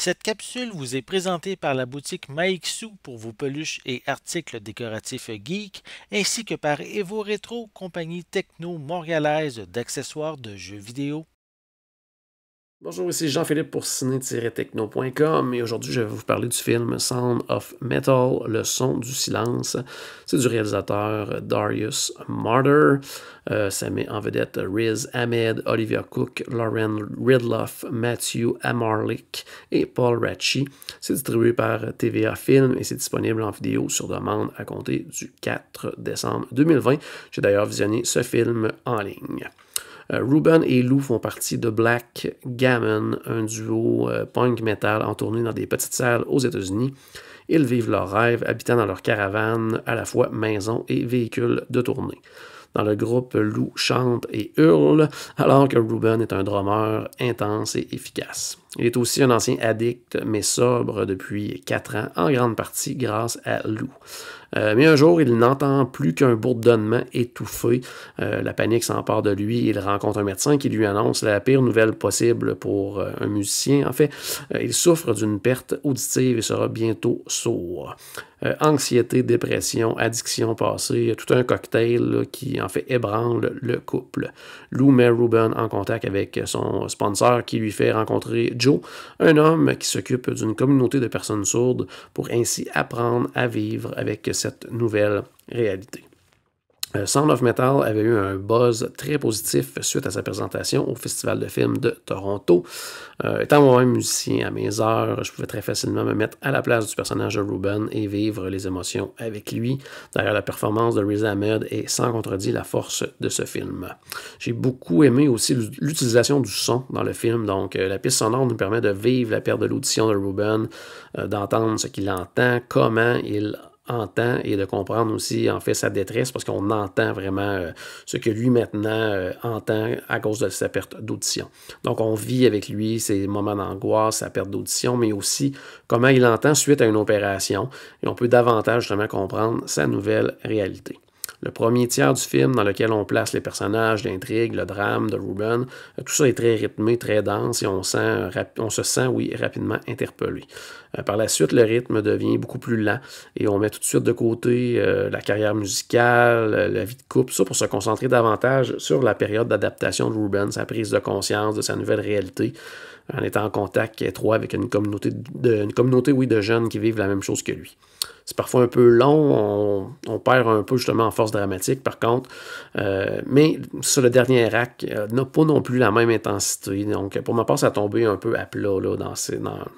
Cette capsule vous est présentée par la boutique Maixu pour vos peluches et articles décoratifs geeks, ainsi que par Evo Retro, compagnie techno montréalaise d'accessoires de jeux vidéo. Bonjour, ici Jean-Philippe pour ciné-techno.com et aujourd'hui je vais vous parler du film Sound of Metal, le son du silence. C'est du réalisateur Darius Marder. Ça met en vedette Riz Ahmed, Olivia Cook, Lauren Ridloff, Matthew Amarlik et Paul Ratchie. C'est distribué par TVA Film et c'est disponible en vidéo sur demande à compter du 4 décembre 2020. J'ai d'ailleurs visionné ce film en ligne. Ruben et Lou font partie de Black Gammon, un duo punk metal en tournée dans des petites salles aux États-Unis. Ils vivent leur rêve, habitant dans leur caravane, à la fois maison et véhicule de tournée. Dans le groupe, Lou chante et hurle, alors que Ruben est un drummer intense et efficace. Il est aussi un ancien addict, mais sobre depuis 4 ans, en grande partie grâce à Lou. Mais un jour, il n'entend plus qu'un bourdonnement étouffé. La panique s'empare de lui. Il rencontre un médecin qui lui annonce la pire nouvelle possible pour un musicien. En fait, il souffre d'une perte auditive et sera bientôt sourd. Anxiété, dépression, addiction passée, tout un cocktail là, qui en fait ébranle le couple. Lou met Ruben en contact avec son sponsor qui lui fait rencontrer Joe, un homme qui s'occupe d'une communauté de personnes sourdes pour ainsi apprendre à vivre avec cette nouvelle réalité. Sound of Metal avait eu un buzz très positif suite à sa présentation au Festival de films de Toronto. Étant moi-même musicien à mes heures, je pouvais très facilement me mettre à la place du personnage de Ruben et vivre les émotions avec lui. D'ailleurs, la performance de Riz Ahmed est sans contredit la force de ce film. J'ai beaucoup aimé aussi l'utilisation du son dans le film. Donc, la piste sonore nous permet de vivre la perte de l'audition de Ruben, d'entendre ce qu'il entend, comment il entend et de comprendre aussi en fait sa détresse parce qu'on entend vraiment ce que lui maintenant entend à cause de sa perte d'audition. Donc on vit avec lui ses moments d'angoisse, sa perte d'audition, mais aussi comment il entend suite à une opération et on peut davantage justement comprendre sa nouvelle réalité. Le premier tiers du film dans lequel on place les personnages, l'intrigue, le drame de Ruben, tout ça est très rythmé, très dense et on se sent, oui, rapidement interpellé. Par la suite, le rythme devient beaucoup plus lent et on met tout de suite de côté la carrière musicale, la vie de couple, ça pour se concentrer davantage sur la période d'adaptation de Ruben, sa prise de conscience de sa nouvelle réalité, en étant en contact étroit avec une communauté, oui, de jeunes qui vivent la même chose que lui. C'est parfois un peu long, on perd un peu justement en force dramatique par contre, mais sur le dernier acte, n'a pas non plus la même intensité. Donc pour ma part, ça a tombé un peu à plat là, dans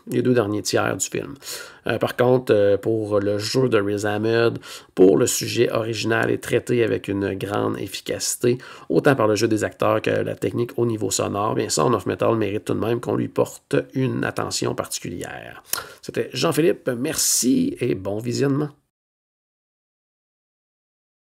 les 2 derniers tiers du film. Par contre, pour le jeu de Riz Ahmed, pour le sujet original et traité avec une grande efficacité, autant par le jeu des acteurs que la technique au niveau sonore, bien Sound of Metal mérite tout de même qu'on lui porte une attention particulière. C'était Jean-Philippe, merci et bon visionnement.